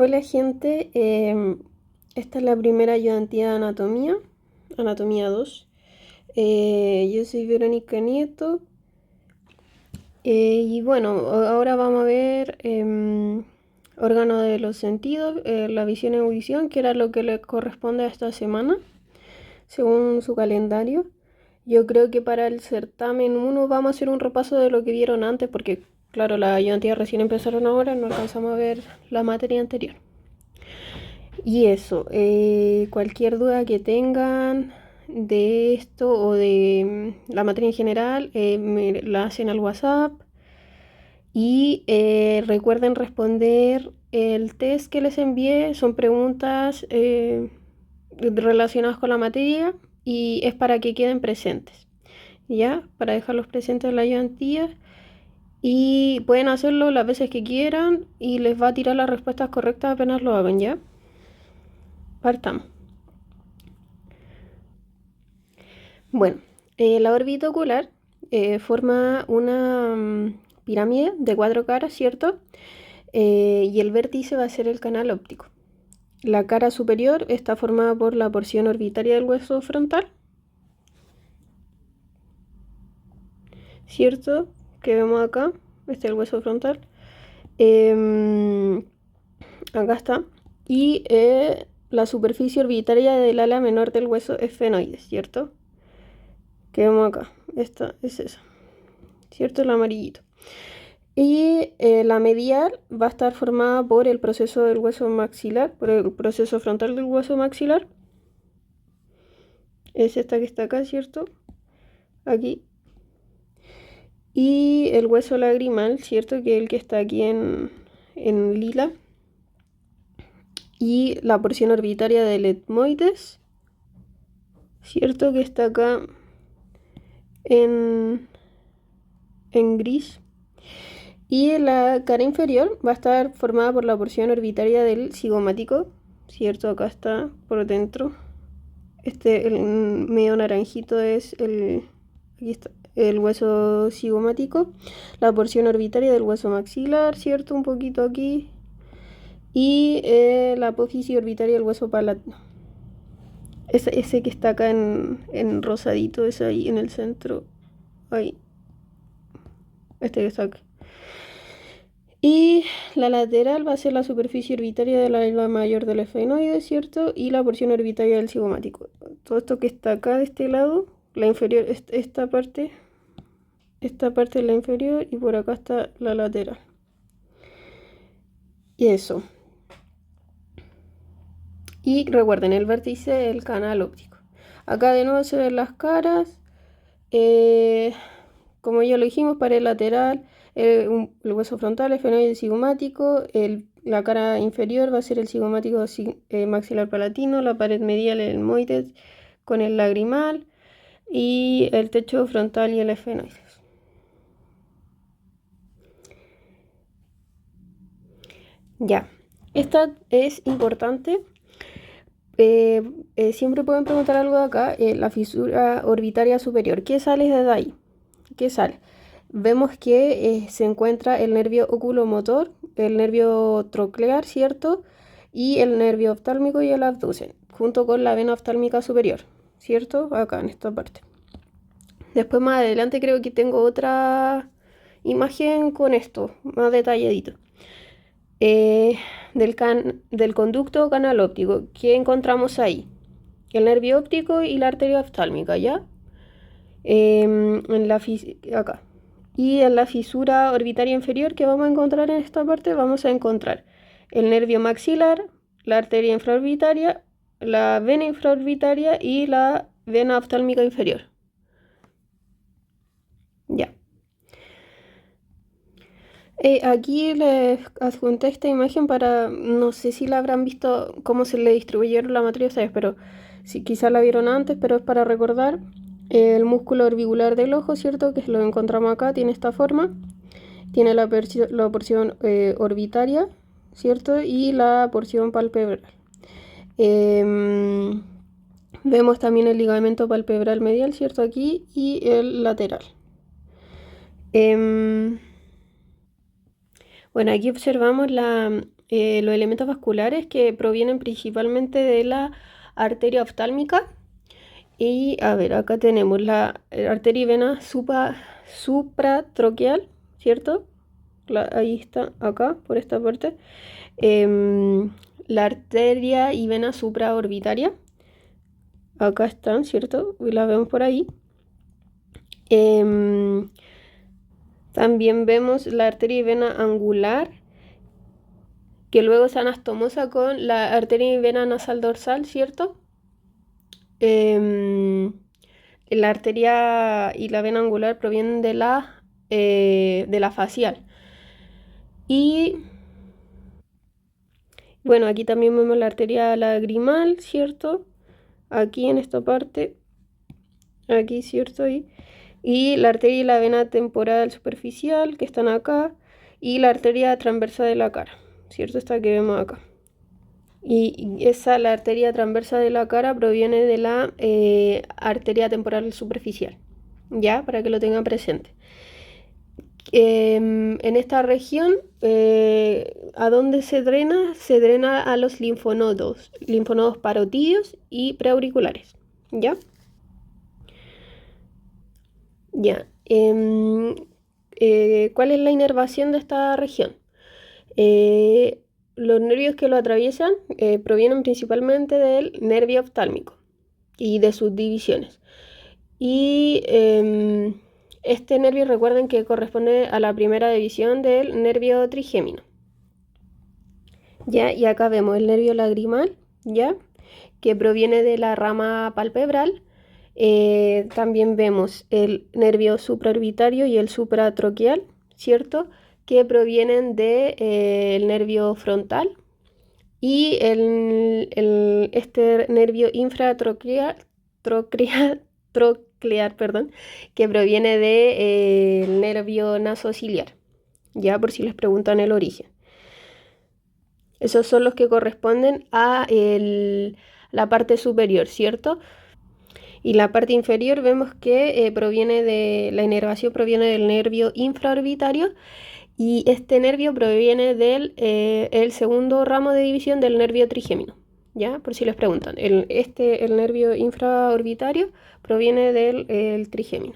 Hola gente, esta es la primera ayudantía de anatomía 2. Yo soy Verónica Nieto y bueno, ahora vamos a ver órgano de los sentidos, la visión y audición, que era lo que le corresponde a esta semana, según su calendario. Yo creo que para el certamen 1 vamos a hacer un repaso de lo que vieron antes, porque claro, las ayudantías recién empezaron ahora, no alcanzamos a ver la materia anterior. Y eso, cualquier duda que tengan de esto o de la materia en general, me la hacen al WhatsApp y recuerden responder el test que les envié. Son preguntas relacionadas con la materia y es para que queden presentes, ¿ya? Para dejarlos presentes en la ayudantía y pueden hacerlo las veces que quieran y les va a tirar las respuestas correctas apenas lo hagan, ¿ya? Partamos. Bueno, la órbita ocular forma una pirámide de 4 caras, ¿cierto? Y el vértice va a ser el canal óptico. La cara superior está formada por la porción orbitaria del hueso frontal, ¿cierto? Que vemos acá, este es el hueso frontal. Acá está. Y la superficie orbitaria del ala menor del hueso esfenoides, ¿cierto? Que vemos acá. Esta es esa, ¿cierto? El amarillito. Y la medial va a estar formada por el proceso del hueso maxilar, por el proceso frontal del hueso maxilar. Es esta que está acá, ¿cierto? Aquí. Y el hueso lagrimal, ¿cierto? Que es el que está aquí en lila. Y la porción orbitaria del etmoides, ¿cierto? Que está acá en gris. Y la cara inferior va a estar formada por la porción orbitaria del cigomático, ¿cierto? Acá está por dentro. El medio naranjito es aquí está, el hueso cigomático. La porción orbitaria del hueso maxilar, ¿cierto? Un poquito aquí. Y la apófisis orbitaria del hueso palatino. Ese que está acá en rosadito, es ahí en el centro. Ahí. Este que está acá. Y la lateral va a ser la superficie orbitaria de la isla mayor del esfenoide, ¿cierto? Y la porción orbitaria del cigomático. Todo esto que está acá de este lado, la inferior, esta parte es la inferior y por acá está la lateral. Y eso. Y recuerden, el vértice del canal óptico. Acá de nuevo se ven las caras. Como ya lo dijimos, pared lateral, el hueso frontal, esfenoide cigomático, la cara inferior va a ser el cigomático maxilar palatino, la pared medial el etmoides con el lagrimal y el techo frontal y el esfenoides. Ya, esta es importante. Siempre pueden preguntar algo de acá, la fisura orbitaria superior. ¿Qué sale desde ahí? ¿Qué sale? Vemos que se encuentra el nervio oculomotor, el nervio troclear, ¿cierto? Y el nervio oftálmico y el abducen, junto con la vena oftálmica superior, ¿cierto? Acá en esta parte. Después más adelante creo que tengo otra imagen con esto, más detalladito. Del conducto canal óptico, ¿qué encontramos ahí? El nervio óptico y la arteria oftálmica, ¿ya? Acá. Y en la fisura orbitaria inferior que vamos a encontrar en esta parte, vamos a encontrar el nervio maxilar, la arteria infraorbitaria, la vena infraorbitaria y la vena oftálmica inferior. Ya. Aquí les adjunté esta imagen para, no sé si la habrán visto, cómo se le distribuyeron la materia a ustedes, pero si quizás la vieron antes, pero es para recordar. El músculo orbicular del ojo, ¿cierto? Que lo encontramos acá, tiene esta forma. Tiene la porción orbitaria, ¿cierto? Y la porción palpebral. Vemos también el ligamento palpebral medial, ¿cierto? Aquí y el lateral. Bueno, aquí observamos los elementos vasculares que provienen principalmente de la arteria oftálmica. Y a ver, acá tenemos la arteria y vena supratroqueal, ¿cierto? Ahí está, acá, por esta parte. La arteria y vena supraorbitaria. Acá están, ¿cierto? Y las vemos por ahí. También vemos la arteria y vena angular, que luego se anastomosa con la arteria y vena nasal dorsal, ¿cierto? La arteria y la vena angular provienen de la facial. Y bueno, aquí también vemos la arteria lagrimal, ¿cierto? Aquí en esta parte, aquí, ¿cierto? Y la arteria y la vena temporal superficial, que están acá, y la arteria transversa de la cara, ¿cierto? Esta que vemos acá. Y la arteria transversa de la cara proviene de la arteria temporal superficial, ¿ya? Para que lo tengan presente. En esta región, ¿a dónde se drena? Se drena a los linfonodos parotídeos y preauriculares, ¿ya? Ya. ¿Cuál es la inervación de esta región? Los nervios que lo atraviesan provienen principalmente del nervio oftálmico y de sus divisiones. Y este nervio, recuerden que corresponde a la primera división del nervio trigémino. ¿Ya? Y acá vemos el nervio lagrimal, ¿ya? Que proviene de la rama palpebral. También vemos el nervio supraorbitario y el supratroqueal, ¿cierto? Que provienen del nervio frontal. Y este nervio infratroqueal, perdón, que proviene del nervio nasociliar, ya por si les preguntan el origen. Esos son los que corresponden a la parte superior, ¿cierto? Y la parte inferior vemos que la inervación proviene del nervio infraorbitario y este nervio proviene del el segundo ramo de división del nervio trigémino, ¿ya? Por si les preguntan. El nervio infraorbitario proviene del trigémino.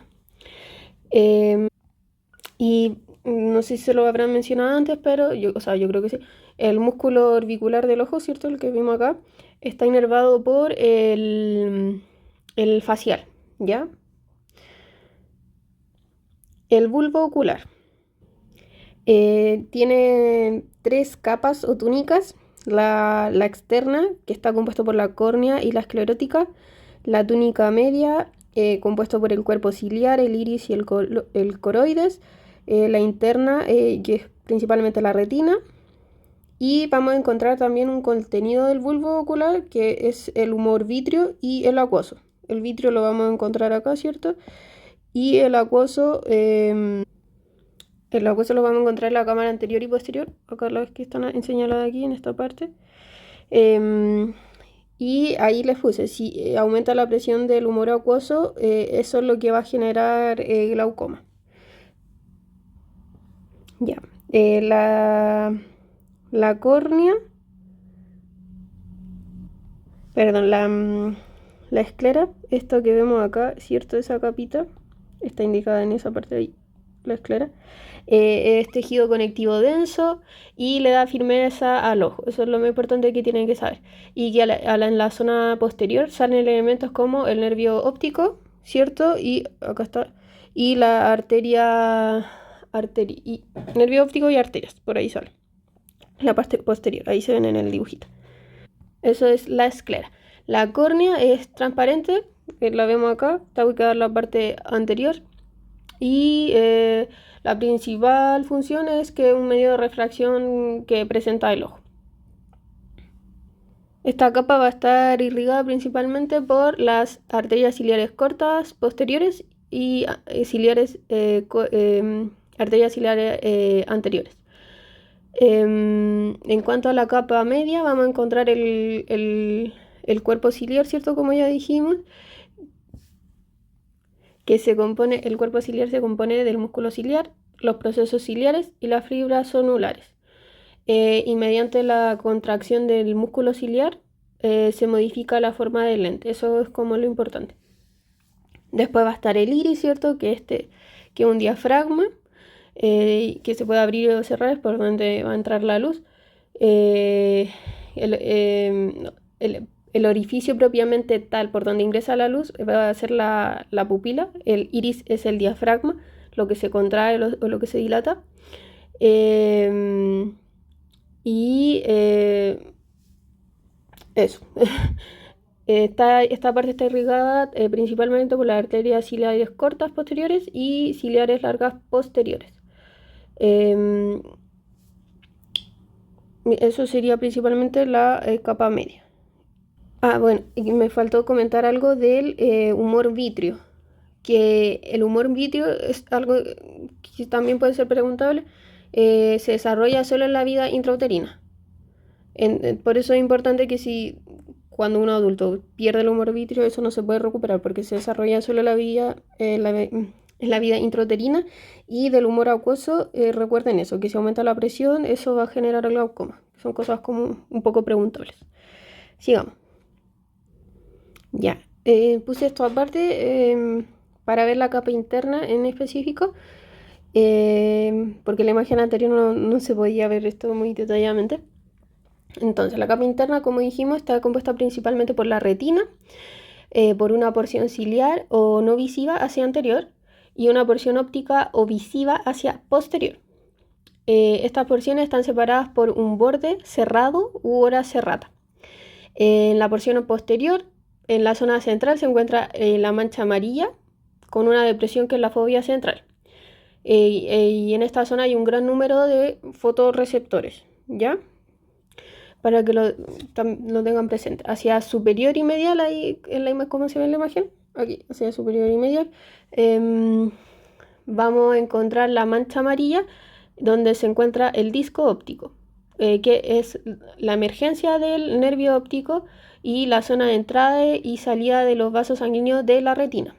Y no sé si se lo habrán mencionado antes, pero yo creo que sí. El músculo orbicular del ojo, ¿cierto? El que vimos acá, está inervado por el facial, ¿ya? El bulbo ocular. Tiene 3 capas o túnicas. La externa, que está compuesta por la córnea y la esclerótica. La túnica media, compuesta por el cuerpo ciliar, el iris y el coroides. La interna, que es principalmente la retina. Y vamos a encontrar también un contenido del bulbo ocular, que es el humor vítreo y el acuoso. El vítreo lo vamos a encontrar acá, ¿cierto? Y el acuoso lo vamos a encontrar en la cámara anterior y posterior, acá las que están señaladas aquí en esta parte. Y ahí les puse, si aumenta la presión del humor acuoso, eso es lo que va a generar glaucoma. Ya. La córnea, perdón, la esclera, esto que vemos acá, ¿cierto? Esa capita está indicada en esa parte de ahí, la esclera. Es tejido conectivo denso y le da firmeza al ojo. Eso es lo más importante que tienen que saber. Y que en la zona posterior salen elementos como el nervio óptico, ¿cierto? Y acá está. Y la nervio óptico y arterias, por ahí sale. La parte posterior, ahí se ven en el dibujito. Eso es la esclera. La córnea es transparente, la vemos acá, está ubicada en la parte anterior. Y la principal función es que es un medio de refracción que presenta el ojo. Esta capa va a estar irrigada principalmente por las arterias ciliares cortas posteriores y arterias ciliares anteriores. En cuanto a la capa media, vamos a encontrar el cuerpo ciliar, ¿cierto? Como ya dijimos, el cuerpo ciliar se compone del músculo ciliar, los procesos ciliares y las fibras sonulares. y mediante la contracción del músculo ciliar se modifica la forma del lente. Eso es como lo importante. Después va a estar el iris, ¿cierto? Que es un diafragma que se puede abrir o cerrar, es por donde va a entrar la luz. No, el orificio propiamente tal por donde ingresa la luz va a ser la pupila. El iris es el diafragma, lo que se contrae o lo que se dilata. Y eso. Esta parte está irrigada principalmente por las arterias ciliares cortas posteriores y ciliares largas posteriores. Eso sería principalmente la capa media. Bueno, y me faltó comentar algo del humor vítreo, que el humor vítreo es algo que también puede ser preguntable, se desarrolla solo en la vida intrauterina. Por eso es importante que si cuando un adulto pierde el humor vítreo, eso no se puede recuperar porque se desarrolla solo en la vida intrauterina. Y del humor acuoso, recuerden eso, que si aumenta la presión, eso va a generar glaucoma. Son cosas como un poco preguntables. Sigamos. Ya, puse esto aparte para ver la capa interna en específico, porque en la imagen anterior no se podía ver esto muy detalladamente. Entonces, la capa interna, como dijimos, está compuesta principalmente por la retina, por una porción ciliar o no visiva hacia anterior y una porción óptica o visiva hacia posterior. Estas porciones están separadas por un borde cerrado u hora cerrada. En la porción posterior, en la zona central, se encuentra la mancha amarilla con una depresión que es la fobia central. Y en esta zona hay un gran número de fotorreceptores, ¿ya? Para que lo tengan presente. Hacia superior y medial, ahí ¿cómo se ve en la imagen? Aquí, hacia superior y medial. Vamos a encontrar la mancha amarilla donde se encuentra el disco óptico, que es la emergencia del nervio óptico y la zona de entrada y salida de los vasos sanguíneos de la retina.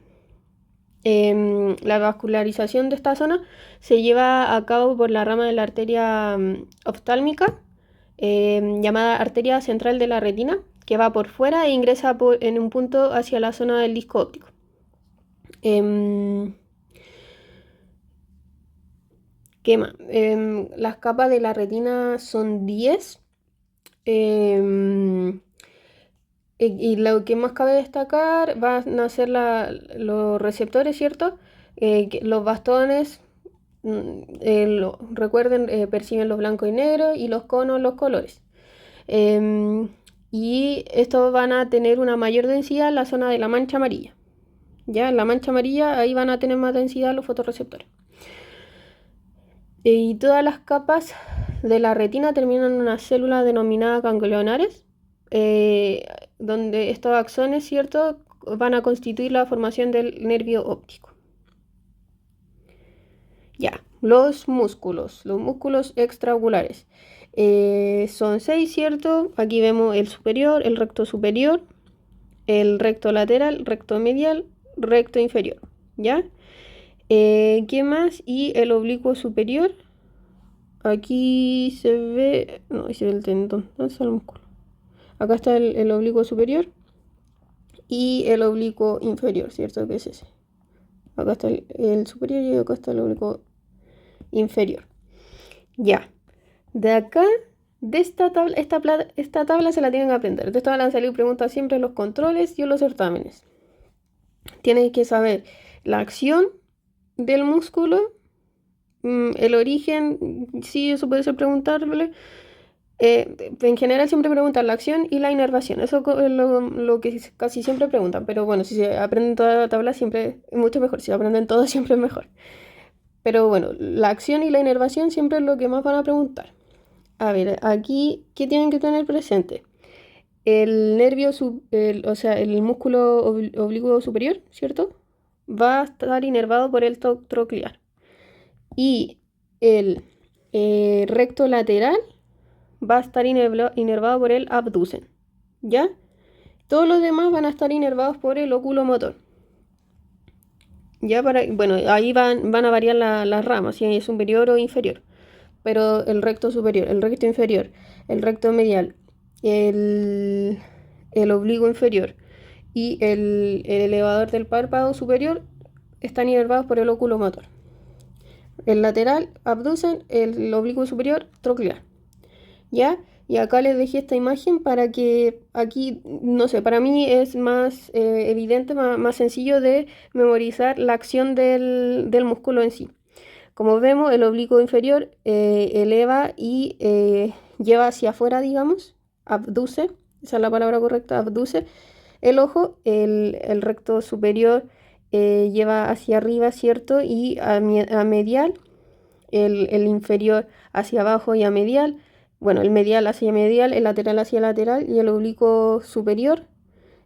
La vascularización de esta zona se lleva a cabo por la rama de la arteria oftálmica, llamada arteria central de la retina, que va por fuera e ingresa en un punto hacia la zona del disco óptico. ¿Qué más? Las capas de la retina son 10. Y lo que más cabe destacar van a ser los receptores, ¿cierto? Los bastones, recuerden, perciben los blancos y negros, y los conos, los colores. Y estos van a tener una mayor densidad en la zona de la mancha amarilla. Ya, en la mancha amarilla, ahí van a tener más densidad los fotorreceptores. Y todas las capas de la retina terminan en una célula denominada ganglionares, donde estos axones, ¿cierto?, van a constituir la formación del nervio óptico. Ya, los músculos extraoculares. Son 6, ¿cierto? Aquí vemos el superior, el recto superior, el recto lateral, recto medial, recto inferior, ¿ya? ¿Qué más? Y el oblicuo superior. Aquí se ve... No, ahí se ve el tendón. ¿Dónde está el músculo? Acá está el oblicuo superior y el oblicuo inferior, ¿cierto? Que es ese. Acá está el superior y acá está el oblicuo inferior. Ya. De acá, de esta tabla se la tienen que aprender. De esta van a salir preguntas siempre en los controles y en los certámenes. Tienen que saber la acción del músculo, el origen, sí, eso puede ser preguntable. En general siempre preguntan la acción y la inervación. Eso es lo que casi siempre preguntan. Pero bueno, si se aprenden toda la tabla siempre es mucho mejor. Si aprenden todo siempre es mejor. Pero bueno, la acción y la inervación siempre es lo que más van a preguntar. A ver, aquí, ¿qué tienen que tener presente? El nervio, o sea, el músculo oblicuo superior, ¿cierto? Va a estar inervado por el troclear. Y el recto lateral va a estar inervado por el abducen, ¿ya? Todos los demás van a estar inervados por el oculomotor. Ya bueno, ahí van a variar las ramas, si es superior o inferior. pero el recto superior, el recto inferior, el recto medial, el oblicuo inferior y el elevador del párpado superior están inervados por el óculo motor. El lateral abducen, el oblicuo superior troclear. ¿Ya? Y acá les dejé esta imagen para que aquí, no sé, para mí es más evidente, más sencillo de memorizar la acción del músculo en sí. Como vemos, el oblicuo inferior eleva y lleva hacia afuera, digamos, abduce, esa es la palabra correcta, abduce el ojo, el recto superior lleva hacia arriba, ¿cierto? Y a medial, el inferior hacia abajo y a medial, bueno, el medial hacia medial, el lateral hacia lateral y el oblicuo superior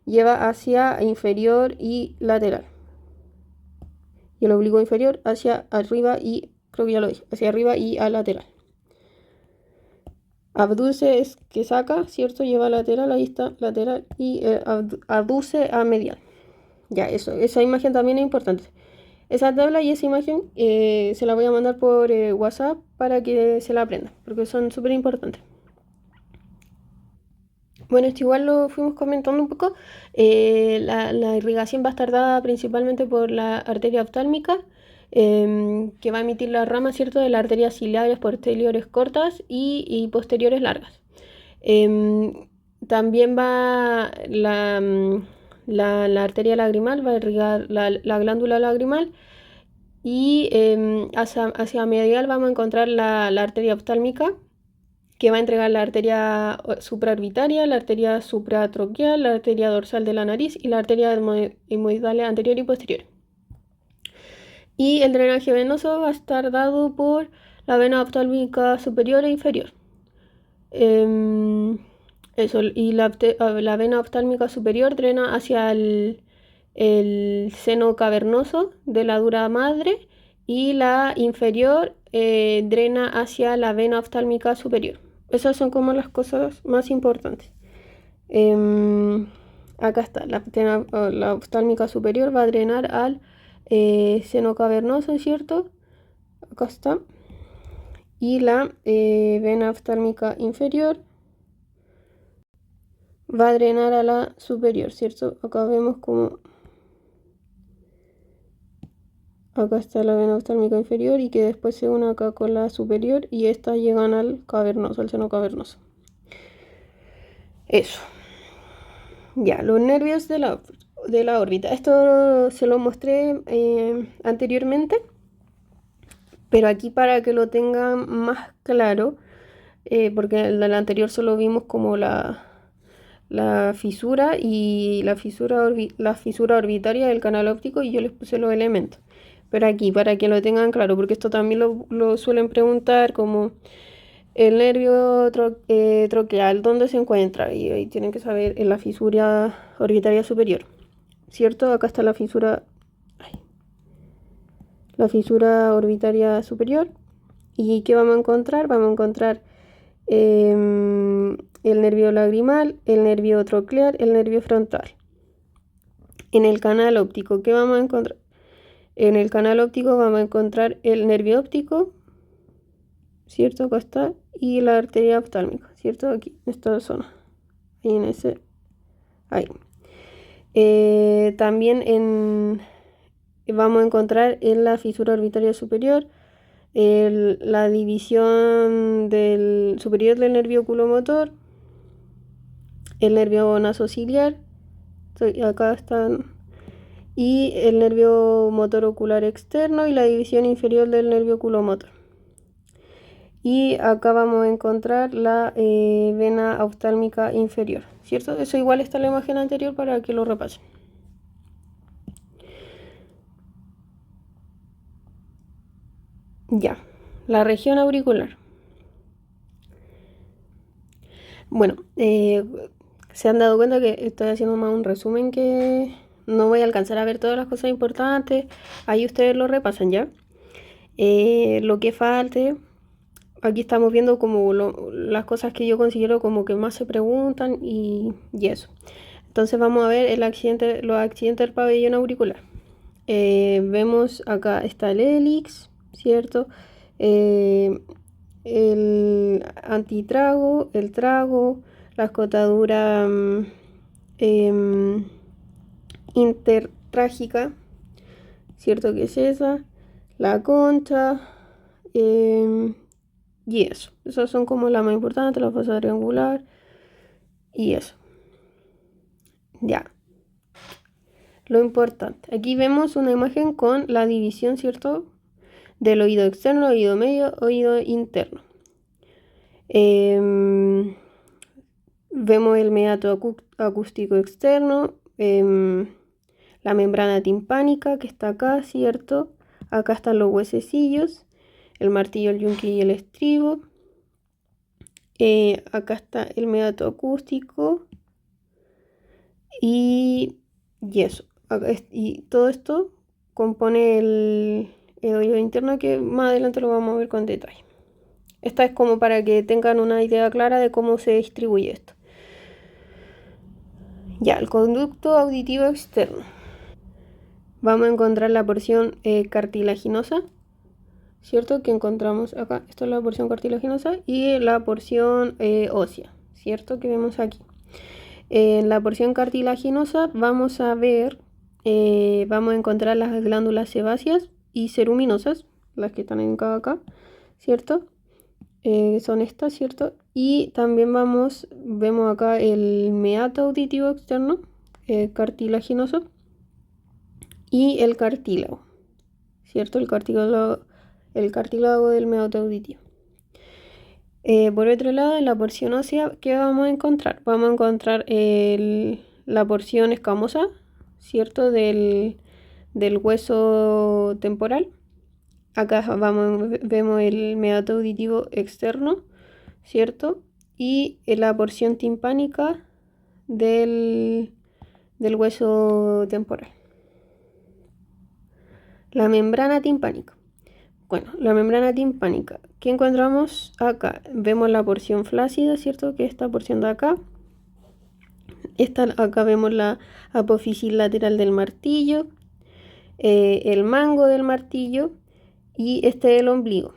lleva hacia inferior y lateral. Y el oblicuo inferior hacia arriba y, creo que ya lo dije, hacia arriba y a lateral. Abduce es que saca, ¿cierto? Lleva lateral, ahí está, lateral, y abduce a medial. Ya, eso, esa imagen también es importante. Esa tabla y esa imagen se la voy a mandar por WhatsApp para que se la aprendan, porque son súper importantes. Bueno, esto igual lo fuimos comentando un poco. La irrigación va a estar dada principalmente por la arteria oftálmica, que va a emitir las ramas, ¿cierto?, de las arterias ciliares posteriores cortas y posteriores largas. También va la arteria lagrimal, va a irrigar la glándula lagrimal. Y hacia medial vamos a encontrar la arteria oftálmica, que va a entregar la arteria supraorbitaria, la arteria supratroqueal, la arteria dorsal de la nariz y la arteria hemoidal anterior y posterior. Y el drenaje venoso va a estar dado por la vena oftálmica superior e inferior. Eso, y la vena oftálmica superior drena hacia el seno cavernoso de la dura madre y la inferior drena hacia la vena oftálmica superior. Esas son como las cosas más importantes. Acá está, la oftálmica superior va a drenar al seno cavernoso, ¿cierto? Acá está. Y la vena oftálmica inferior va a drenar a la superior, ¿cierto? Acá vemos como acá está la vena oftálmica inferior y que después se une acá con la superior y estas llegan al cavernoso, al seno cavernoso. Eso. Ya, los nervios de la órbita. Esto se lo mostré anteriormente, pero aquí para que lo tengan más claro, porque en el anterior solo vimos como la fisura y la fisura orbitaria del canal óptico y yo les puse los elementos. Pero aquí, para que lo tengan claro, porque esto también lo suelen preguntar, como el nervio troqueal, ¿dónde se encuentra? Y ahí tienen que saber en la fisura orbitaria superior, ¿cierto? Acá está la fisura orbitaria superior. ¿Y qué vamos a encontrar? Vamos a encontrar el nervio lagrimal, el nervio troclear, el nervio frontal. En el canal óptico, ¿qué vamos a encontrar? En el canal óptico vamos a encontrar el nervio óptico, ¿cierto? Acá está. Y la arteria oftálmica, ¿cierto? Aquí, en esta zona. Ahí en ese. Ahí. También vamos a encontrar en la fisura orbitaria superior la división superior del nervio oculomotor, el nervio nasociliar, acá están, y el nervio motor ocular externo y la división inferior del nervio oculomotor. Y acá vamos a encontrar la vena oftálmica inferior, ¿cierto? Eso igual está en la imagen anterior para que lo repasen. Ya, la región auricular. Bueno, se han dado cuenta que estoy haciendo más un resumen, que no voy a alcanzar a ver todas las cosas importantes. Ahí ustedes lo repasan ya. Lo que falte, aquí estamos viendo como las cosas que yo considero como que más se preguntan y eso. Entonces vamos a ver los accidentes del pabellón auricular. Vemos acá está el hélix, ¿cierto? el antitrago, el trago, la escotadura intertrágica, ¿cierto que es esa? La concha, y eso. Esas son como las más importantes, la fosa triangular y eso. Ya. Lo importante. Aquí vemos una imagen con la división, ¿cierto? Del oído externo, oído medio, oído interno. Vemos el meato acústico externo, la membrana timpánica que está acá, ¿cierto? Acá están los huesecillos, el martillo, el yunque y el estribo. Acá está el meato acústico y eso. Y todo esto compone el oído interno, que más adelante lo vamos a ver con detalle. Esta es como para que tengan una idea clara de cómo se distribuye esto. Ya, el conducto auditivo externo. Vamos a encontrar la porción cartilaginosa, ¿cierto? Que encontramos acá. Esta es la porción cartilaginosa y la porción ósea, ¿cierto? Que vemos aquí. En la porción cartilaginosa vamos a ver, vamos a encontrar las glándulas sebáceas y ceruminosas, las que están en acá, ¿cierto? Son estas, ¿cierto? Y también vemos acá el meato auditivo externo, cartilaginoso, y el cartílago, ¿cierto? El cartílago del meato auditivo. Por otro lado, en la porción ósea, ¿qué vamos a encontrar? Vamos a encontrar la porción escamosa, ¿cierto? Del hueso temporal. Acá vemos el meato auditivo externo, ¿cierto? Y la porción timpánica del hueso temporal. La membrana timpánica. Bueno, la membrana timpánica. ¿Qué encontramos acá? Vemos la porción flácida, ¿cierto? Que es esta porción de acá. Acá vemos la apófisis lateral del martillo, el mango del martillo y este es el ombligo.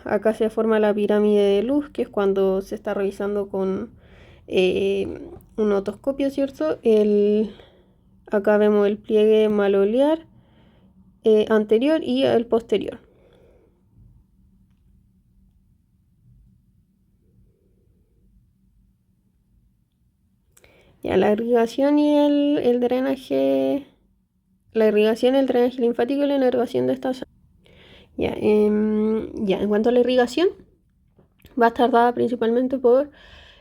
Acá se forma la pirámide de luz, que es cuando se está revisando con un otoscopio, ¿cierto? Acá vemos el pliegue malolear anterior y el posterior. Ya, la irrigación y el drenaje, la irrigación, el drenaje linfático y la inervación de esta zona. Ya, en cuanto a la irrigación, va a estar dada principalmente por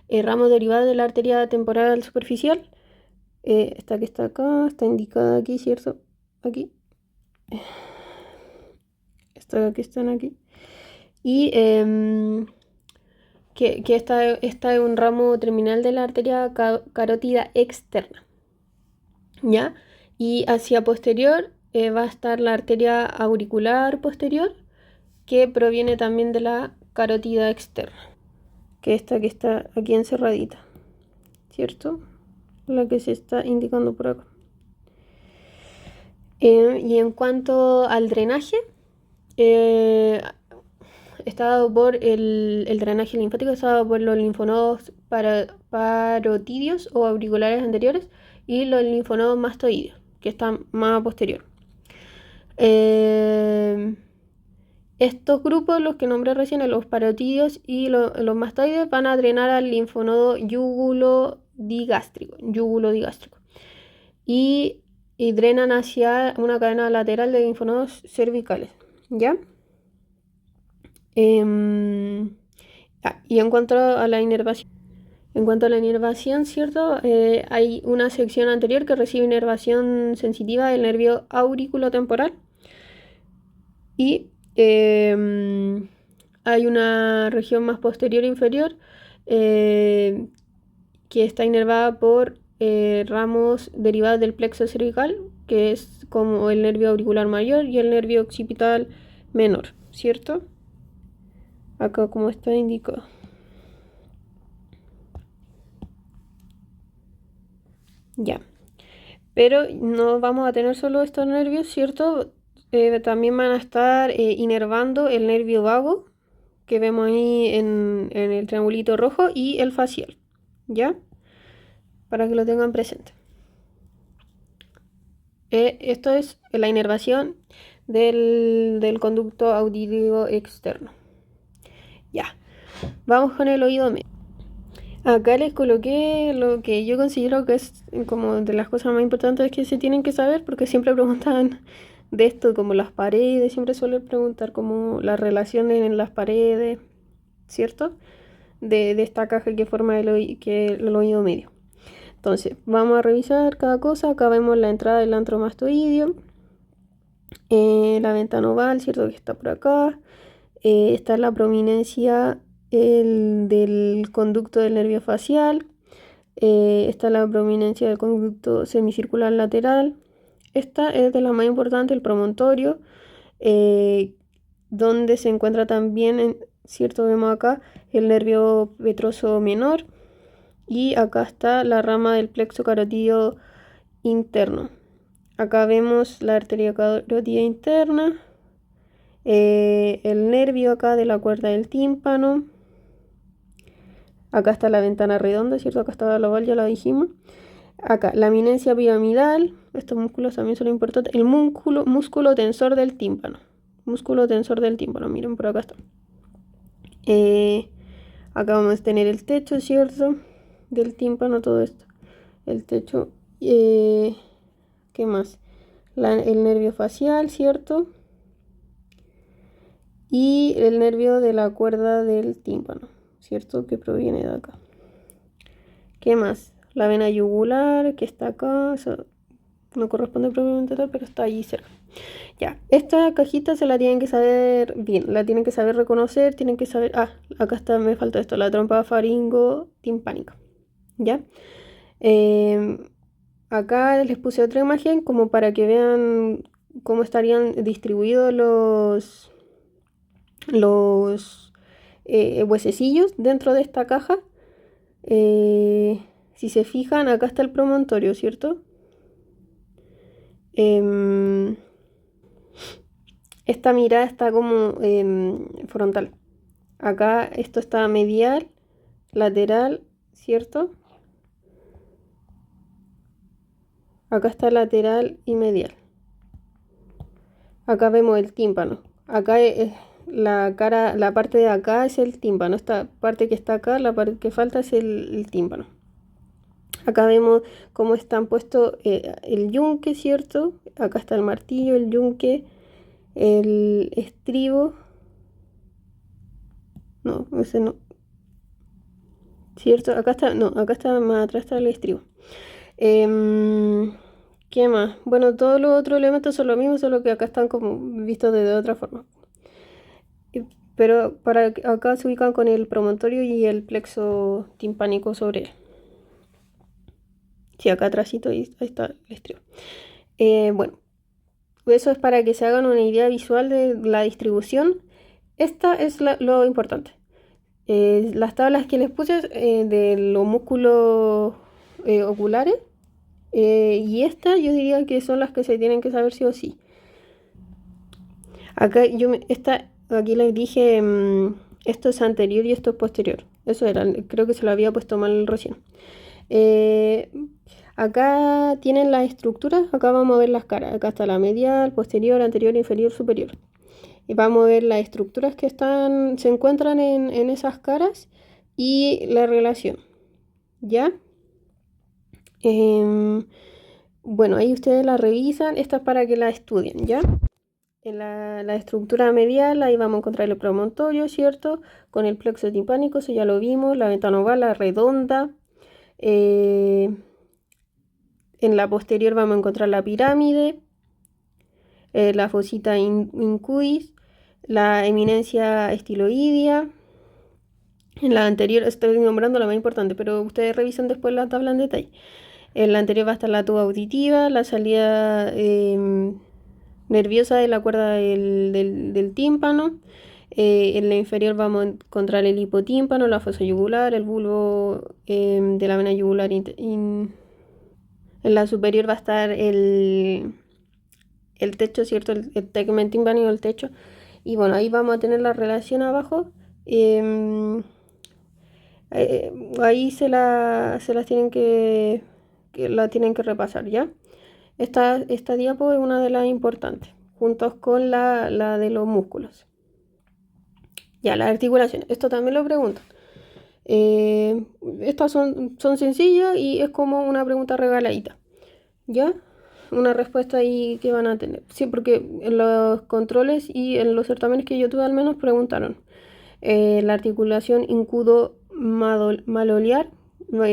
ramos derivados de la arteria temporal superficial. Esta que está acá, está indicada aquí, ¿cierto? Aquí. Esta que están aquí. Y que esta es un ramo terminal de la arteria carótida externa. ¿Ya? Y hacia posterior va a estar la arteria auricular posterior, que proviene también de la carótida externa, que esta que está aquí encerradita, ¿cierto? La que se está indicando por acá. Y en cuanto al drenaje, está dado por el drenaje linfático, está dado por los linfonodos parotidios o auriculares anteriores y los linfonodos mastoideos, que están más a posterior. Estos grupos, los que nombré recién, los parotidios y los mastoides, van a drenar al linfonodo yúgulo-digástrico. Y drenan hacia una cadena lateral de linfonodos cervicales, ¿ya? Y en cuanto a la inervación, ¿cierto? Hay una sección anterior que recibe inervación sensitiva del nervio auriculotemporal y hay una región más posterior e inferior que está inervada por ramos derivados del plexo cervical, que es como el nervio auricular mayor y el nervio occipital menor, ¿cierto? Acá como está indicado. Ya. Pero no vamos a tener solo estos nervios, ¿cierto? También van a estar inervando el nervio vago, que vemos ahí en el triangulito rojo y el facial, ¿ya? Para que lo tengan presente. Esto es la inervación del conducto auditivo externo. Ya, vamos con el oído medio. Acá les coloqué lo que yo considero que es como de las cosas más importantes que se tienen que saber, porque siempre preguntan de esto, como las paredes, siempre suelen preguntar como las relaciones en las paredes, ¿cierto? De esta caja que forma el oído medio. Entonces, vamos a revisar cada cosa. Acá vemos la entrada del antro mastoideo, la ventana oval, ¿cierto? Que está por acá. Está la prominencia del conducto del nervio facial. Está la prominencia del conducto semicircular lateral. Esta es de la más importante, el promontorio, donde se encuentra también, ¿cierto? Vemos acá el nervio petroso menor. Y acá está la rama del plexo carotídeo interno. Acá vemos la arteria carótida interna, el nervio acá de la cuerda del tímpano. Acá está la ventana redonda, ¿cierto? Acá está la oval, ya la dijimos. Acá la eminencia piramidal. Estos músculos también son importantes. El músculo tensor del tímpano. Músculo tensor del tímpano, miren, por acá está. Acá vamos a tener el techo, ¿cierto? Del tímpano, todo esto. El techo. ¿Qué más? El nervio facial, ¿cierto? Y el nervio de la cuerda del tímpano, ¿cierto? Que proviene de acá. ¿Qué más? La vena yugular, que está acá. Eso no corresponde propiamente tal, pero está allí cerca. Ya, esta cajita se la tienen que saber bien, la tienen que saber reconocer, tienen que saber... Ah, acá está, me falta esto, la trompa faringo-timpánica. ¿Ya? Acá les puse otra imagen como para que vean cómo estarían distribuidos los huesecillos dentro de esta caja. Si se fijan, acá está el promontorio, ¿cierto? Esta mirada está como frontal. Acá esto está medial, lateral, ¿cierto? Acá está lateral y medial. Acá vemos el tímpano. Acá es la cara, la parte de acá es el tímpano. Esta parte que está acá, la parte que falta es el tímpano. Acá vemos cómo están puestos el yunque, ¿cierto? Acá está el martillo, el yunque, el estribo. No, ese no. ¿Cierto? Acá está, no, acá está más atrás está el estribo. ¿Qué más? Bueno, todos los otros elementos son lo mismo, solo que acá están como vistos de otra forma. Pero acá se ubican con el promontorio y el plexo timpánico sobre él. Sí, acá atrásito ahí está el estribo. Bueno, eso es para que se hagan una idea visual de la distribución. Esta es lo importante. Las tablas que les puse de los músculos oculares. Y esta yo diría que son las que se tienen que saber sí o sí. Acá aquí les dije, esto es anterior y esto es posterior. Eso era, creo que se lo había puesto mal recién. Acá tienen las estructuras, acá vamos a ver las caras. Acá está la medial, posterior, anterior, inferior, superior. Y vamos a ver las estructuras que se encuentran en esas caras y la relación. ¿Ya? Bueno, ahí ustedes la revisan. Esta es para que la estudien, ¿ya? En la estructura medial, ahí vamos a encontrar el promontorio, ¿cierto? Con el plexo timpánico, eso ya lo vimos. La ventana oval, la redonda. En la posterior vamos a encontrar la pirámide, la fosita incudis, la eminencia estiloidea. En la anterior, estoy nombrando la más importante, pero ustedes revisan después la tabla en detalle. En la anterior va a estar la tuba auditiva, la salida nerviosa de la cuerda del tímpano. En la inferior vamos a encontrar el hipotímpano, la fosa yugular, el bulbo de la vena yugular. En la superior va a estar el techo, ¿cierto? El tegmento tímpánico del techo. Y bueno, ahí vamos a tener la relación abajo Em, Ahí se las tienen que la tienen que repasar, ¿ya? Esta diapo es una de las importantes, juntos con la de los músculos. Ya, las articulaciones. Esto también lo preguntan. Estas son sencillas y es como una pregunta regaladita. ¿Ya? Una respuesta ahí que van a tener. Sí, porque en los controles y en los certámenes que yo tuve al menos preguntaron. La articulación incudo-maloliar,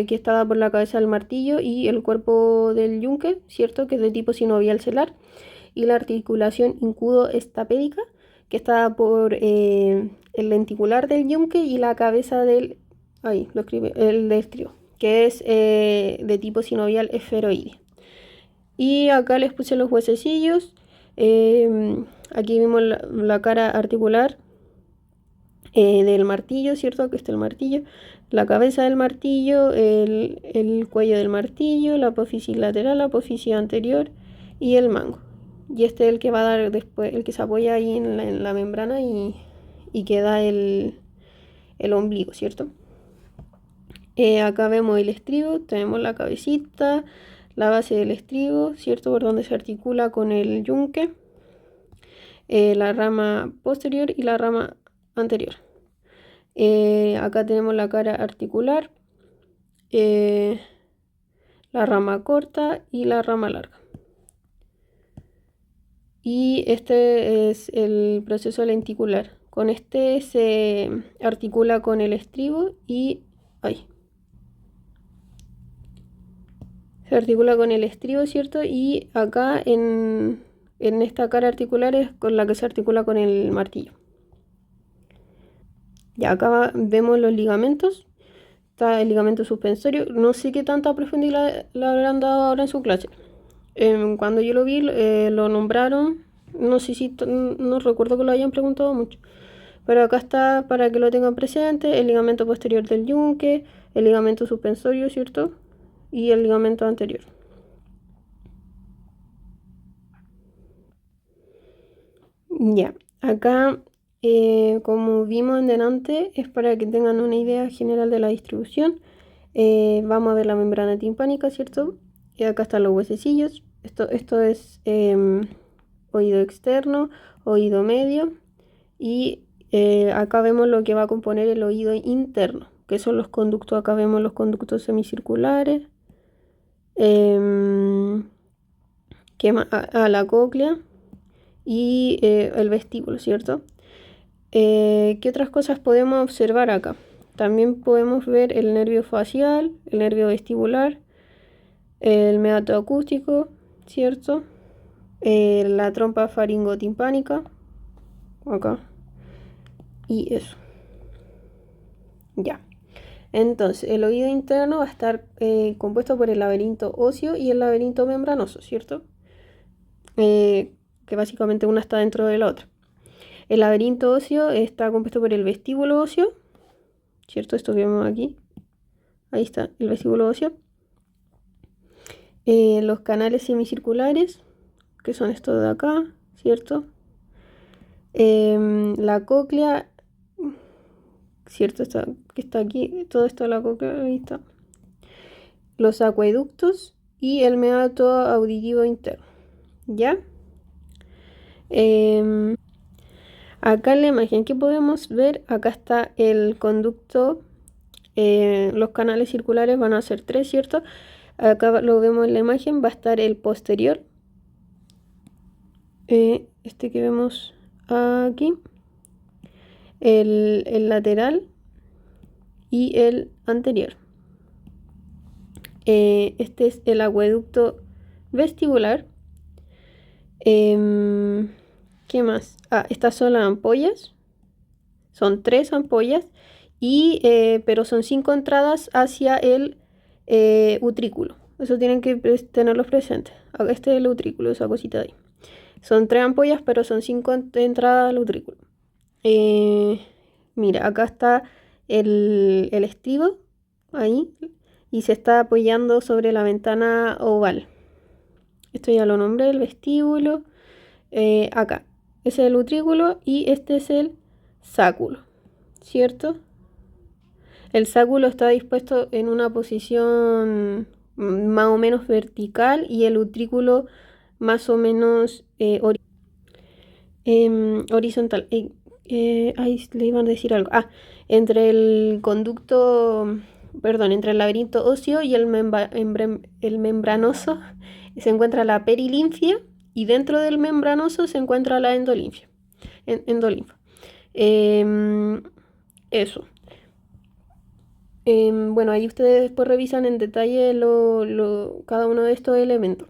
que está dada por la cabeza del martillo y el cuerpo del yunque, ¿cierto? Que es de tipo sinovial celar. Y la articulación incudo-estapédica, que está dada por el lenticular del yunque y la cabeza del... Ahí, lo escribe, el estrio, que es de tipo sinovial esferoide. Y acá les puse los huesecillos. Aquí vimos la cara articular del martillo, ¿cierto? Que está el martillo, la cabeza del martillo, el cuello del martillo, la apófisis lateral, la apófisis anterior y el mango. Y este es el que va a dar después, el que se apoya ahí en la membrana y queda el ombligo, ¿cierto? Acá vemos el estribo, tenemos la cabecita, la base del estribo, ¿cierto? Por donde se articula con el yunque, la rama posterior y la rama anterior. Acá tenemos la cara articular, la rama corta y la rama larga. Y este es el proceso lenticular. Con este se articula con el estribo y... Ay. Se articula con el estribo, ¿cierto? Y acá en esta cara articular es con la que se articula con el martillo. Ya acá vemos los ligamentos. Está el ligamento suspensorio. No sé qué tanta profundidad le habrán dado ahora en su clase. Cuando yo lo vi, lo nombraron. No sé si, no recuerdo que lo hayan preguntado mucho. Pero acá está para que lo tengan presente: el ligamento posterior del yunque, el ligamento suspensorio, ¿cierto? Y el ligamento anterior. Ya, acá, como vimos en delante, es para que tengan una idea general de la distribución. Vamos a ver la membrana timpánica, ¿cierto? Y acá están los huesecillos. Esto es oído externo, oído medio. Y acá vemos lo que va a componer el oído interno, que son los conductos. Acá vemos los conductos semicirculares. La cóclea y el vestíbulo, ¿cierto? ¿Qué otras cosas podemos observar acá? También podemos ver el nervio facial, el nervio vestibular, el meato acústico, ¿cierto? La trompa faringotimpánica, acá, y eso. Ya. Entonces, el oído interno va a estar compuesto por el laberinto óseo y el laberinto membranoso, ¿cierto? Que básicamente una está dentro de la otra. El laberinto óseo está compuesto por el vestíbulo óseo, ¿cierto? Esto que vemos aquí. Ahí está el vestíbulo óseo. Los canales semicirculares, que son estos de acá, ¿cierto? La cóclea, ¿cierto? Que está aquí, todo esto de la cóclea, ahí está. Los acueductos y el meato auditivo interno, ¿ya? Acá en la imagen que podemos ver, acá está el conducto. Los canales circulares van a ser 3, ¿cierto? Acá lo vemos en la imagen, va a estar el posterior, este que vemos aquí, el lateral y el anterior. Este es el acueducto vestibular. ¿Qué más? Estas son las ampollas. Son 3 ampollas, pero son 5 entradas hacia el utrículo. Eso tienen que tenerlo presente. Este es el utrículo, esa cosita de ahí. Son 3 ampollas, pero son 5 entradas al utrículo. Mira, acá está el estribo, ahí, y se está apoyando sobre la ventana oval. Esto ya lo nombré, el vestíbulo. Acá, ese es el utrículo y este es el sáculo, ¿cierto? El sáculo está dispuesto en una posición más o menos vertical y el utrículo más o menos horizontal. Ahí le iban a decir algo. Entre el conducto, perdón, entre el laberinto óseo y el membranoso se encuentra la perilinfia y dentro del membranoso se encuentra la endolinfa. Eso. Bueno, ahí ustedes después revisan en detalle cada uno de estos elementos.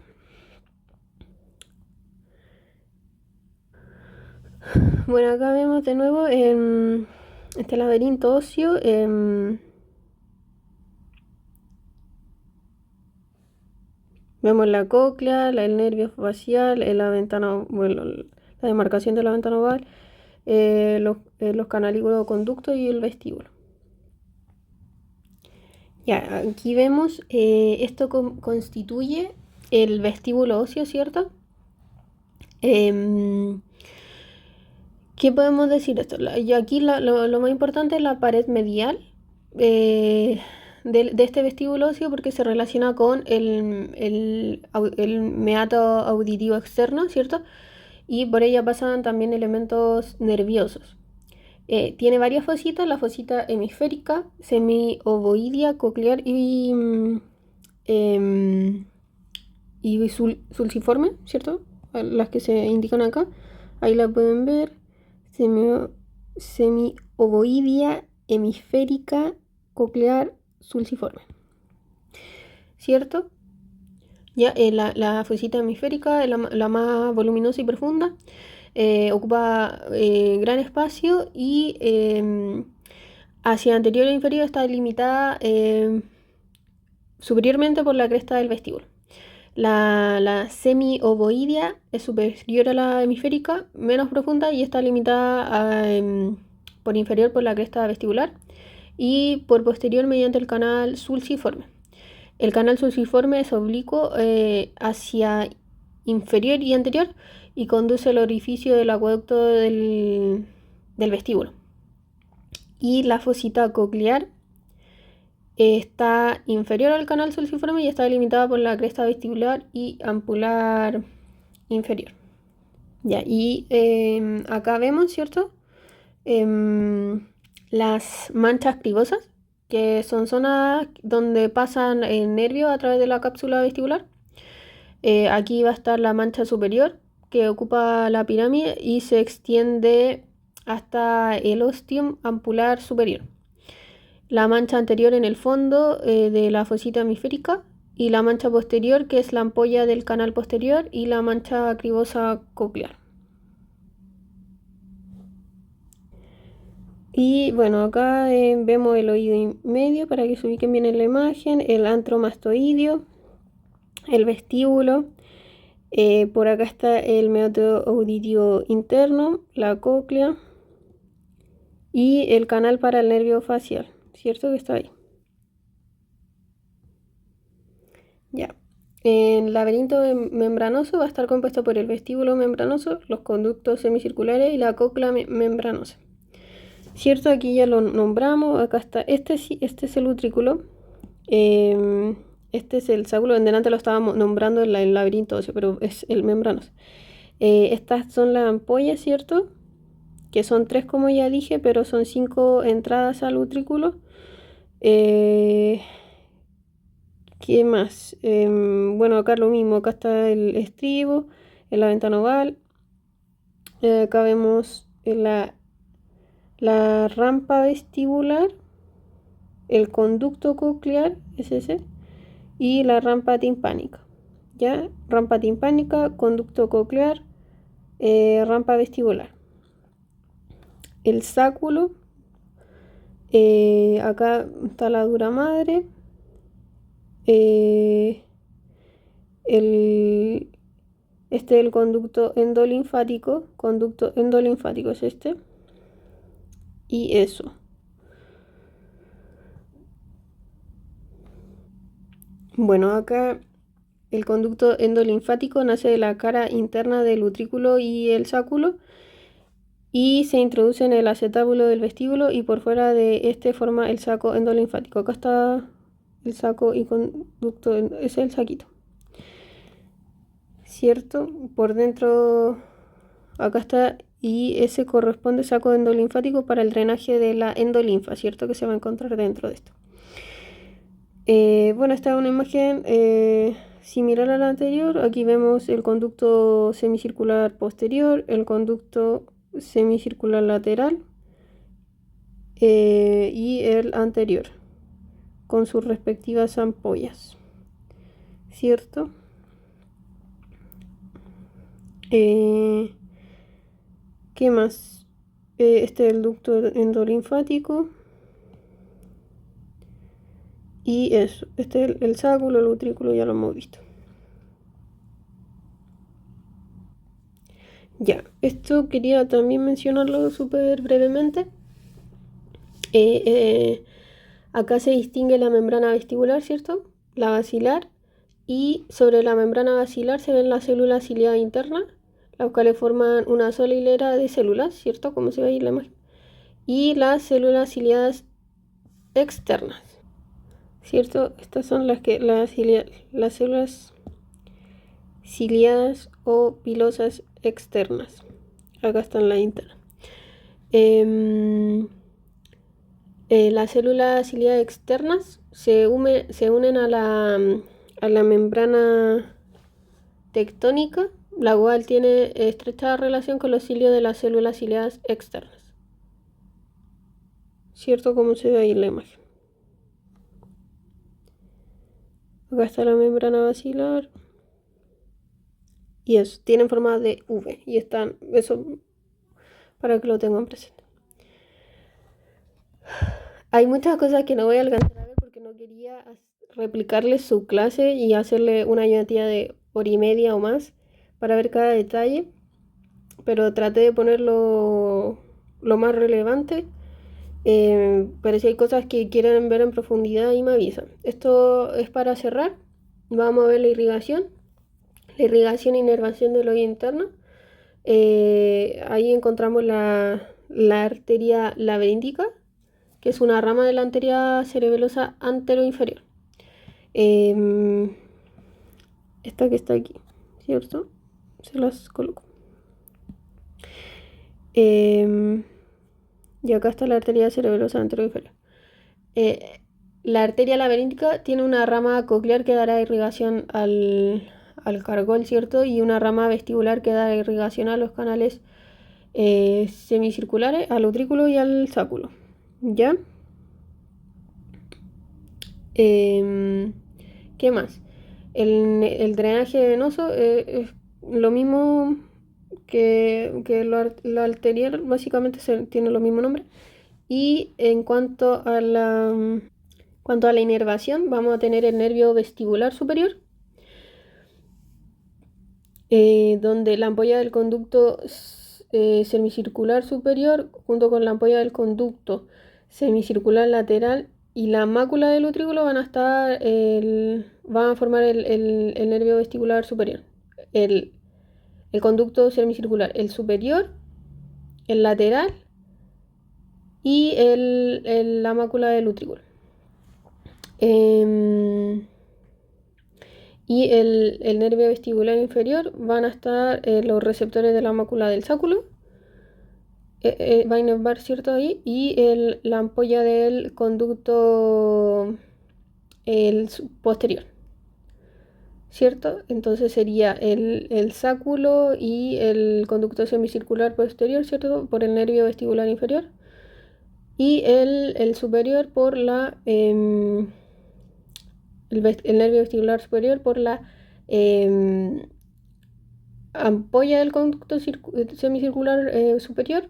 Bueno, acá vemos de nuevo este laberinto óseo. Vemos la cóclea, el nervio facial, la ventana, bueno, la demarcación de la ventana oval, los canalículos conductos y el vestíbulo. Ya, aquí vemos, esto constituye el vestíbulo óseo, ¿cierto? ¿Qué podemos decir de esto? Y aquí lo más importante es la pared medial de este vestíbulo óseo porque se relaciona con el meato auditivo externo, ¿cierto? Y por ella pasan también elementos nerviosos. Tiene varias fositas, la fosita hemisférica, semiovoidea, coclear sulciforme, ¿cierto? Las que se indican acá, ahí la pueden ver. Semiovoidea, hemisférica, coclear, sulciforme, ¿cierto? Ya, la fosita hemisférica es la más voluminosa y profunda. Ocupa gran espacio y hacia anterior e inferior está delimitada superiormente por la cresta del vestíbulo. La semiovoidea es superior a la hemisférica, menos profunda y está limitada por inferior por la cresta vestibular y por posterior mediante el canal sulciforme. El canal sulciforme es oblicuo hacia inferior y anterior y conduce al orificio del acueducto del vestíbulo. Y la fosita coclear está inferior al canal sulciforme y está delimitada por la cresta vestibular y ampular inferior. Ya, y acá vemos, ¿cierto? Las manchas cribosas, que son zonas donde pasan el nervio a través de la cápsula vestibular. Aquí va a estar la mancha superior, que ocupa la pirámide y se extiende hasta el ostium ampular superior. La mancha anterior en el fondo de la fosita hemisférica y la mancha posterior, que es la ampolla del canal posterior, y la mancha cribosa coclear. Y bueno, acá vemos el oído medio para que se ubiquen bien en la imagen, el antromastoideo, el vestíbulo. Por acá está el meato auditivo interno, la cóclea y el canal para el nervio facial, ¿cierto? Que está ahí. Ya. El laberinto membranoso va a estar compuesto por el vestíbulo membranoso, los conductos semicirculares y la cóclea membranosa. ¿Cierto? Aquí ya lo nombramos. Acá está. Este es el utrículo. Este es el sáculo. En delante lo estábamos nombrando en el laberinto óseo, pero es el membranoso. Estas son las ampollas, ¿cierto? Que son 3 como ya dije, pero son 5 entradas al utrículo. ¿Qué más? Bueno, acá lo mismo. Acá está el estribo, en la ventana oval. Acá vemos la rampa vestibular, el conducto coclear, es ese, y la rampa timpánica. ¿Ya? Rampa timpánica, conducto coclear, rampa vestibular. El sáculo, acá está la dura madre, este es el conducto endolinfático es este, y eso. Bueno, acá el conducto endolinfático nace de la cara interna del utrículo y el sáculo. y se introduce en el acetábulo del vestíbulo y por fuera de este forma el saco endolinfático. Acá está el saco y conducto, ese es el saquito, ¿cierto? Por dentro, acá está, y ese corresponde saco endolinfático para el drenaje de la endolinfa, ¿cierto? Que se va a encontrar dentro de esto. Bueno, esta es una imagen similar a la anterior. Aquí vemos el conducto semicircular posterior, el conducto semicircular lateral y el anterior, con sus respectivas ampollas, ¿cierto? ¿Qué más? Este es el ducto endolinfático. Y eso, este es el sáculo, el utrículo, ya lo hemos visto. Ya, esto quería también mencionarlo súper brevemente. Acá se distingue la membrana vestibular, ¿cierto? La basilar. Y sobre la membrana basilar se ven las células ciliadas internas, las cuales forman una sola hilera de células, ¿cierto? Como se ve ahí en la imagen. Y las células ciliadas externas, ¿cierto? Estas son las células ciliadas o pilosas externas. Acá están las internas. Las células ciliadas externas se unen a la membrana tectónica, la cual tiene estrecha relación con los cilios de las células ciliadas externas. ¿Cierto? Como se ve ahí en la imagen. Acá está la membrana basilar. Y eso, tienen forma de V. Y están, eso para que lo tengan presente. Hay muchas cosas que no voy a alcanzar a ver porque no quería replicarles su clase y hacerle una ayudantía de hora y media o más para ver cada detalle, pero traté de ponerlo lo más relevante. Pero si hay cosas que quieren ver en profundidad y me avisan. Esto es para cerrar. Vamos a ver la irrigación e inervación del oído interno. Ahí encontramos la arteria laberíntica, que es una rama de la arteria cerebelosa anteroinferior. Esta que está aquí, ¿cierto? Se las coloco. Y acá está la arteria cerebelosa anteroinferior. La arteria laberíntica tiene una rama coclear que dará irrigación al cargol, ¿cierto? Y una rama vestibular que da irrigación a los canales semicirculares, al utrículo y al sáculo. ¿Ya? ¿Qué más? El drenaje venoso es lo mismo que lo anterior, básicamente tiene lo mismo nombre. Y en cuanto a la inervación, vamos a tener el nervio vestibular superior, donde la ampolla del conducto semicircular superior, junto con la ampolla del conducto semicircular lateral y la mácula del utrículo van a formar el nervio vestibular superior. El conducto semicircular, el superior, el lateral y la mácula del utrículo. Y el nervio vestibular inferior van a estar los receptores de la mácula del sáculo, va a inervar, ¿cierto? Ahí, y la ampolla del conducto posterior, ¿cierto? Entonces sería el sáculo y el conducto semicircular posterior, ¿cierto? Por el nervio vestibular inferior. Y el superior por el nervio vestibular superior por la ampolla del conducto semicircular superior,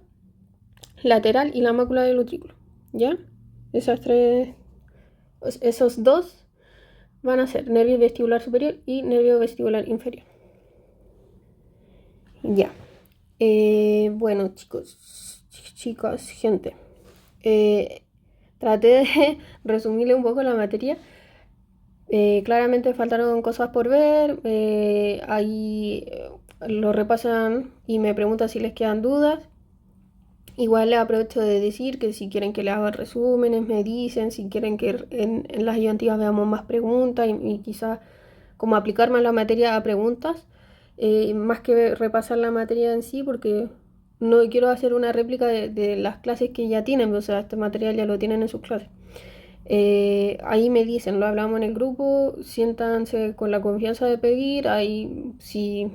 lateral y la mácula del utrículo. ¿Ya? Esos dos van a ser nervio vestibular superior y nervio vestibular inferior. Ya. Bueno, chicos, chicas, gente. Traté de resumirle un poco la materia. Claramente faltaron cosas por ver. Ahí lo repasan y me preguntan si les quedan dudas. Igual les aprovecho de decir que si quieren que les haga resúmenes, me dicen, si quieren que en las ayudantivas veamos más preguntas y quizás como aplicar más la materia a preguntas, más que repasar la materia en sí, porque no quiero hacer una réplica de las clases que ya tienen, o sea, este material ya lo tienen en sus clases. Ahí me dicen, lo hablamos en el grupo, siéntanse con la confianza de pedir, ahí si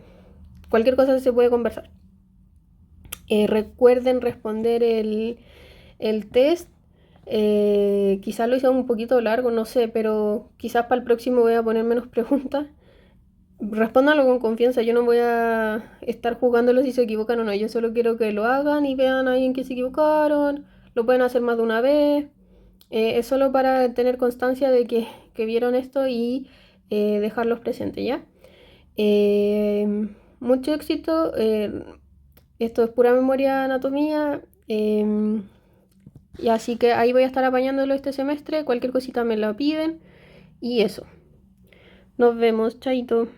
cualquier cosa se puede conversar. Recuerden responder el test. Quizás lo hice un poquito largo, no sé, pero quizás para el próximo voy a poner menos preguntas. Respóndanlo con confianza, yo no voy a estar juzgándolo si se equivocan o no, yo solo quiero que lo hagan y vean ahí en qué se equivocaron, lo pueden hacer más de una vez, es solo para tener constancia de que vieron esto y dejarlos presentes, ¿ya? Mucho éxito, esto es pura memoria anatomía, y así que ahí voy a estar apañándolo este semestre, cualquier cosita me la piden y eso. Nos vemos, chaito.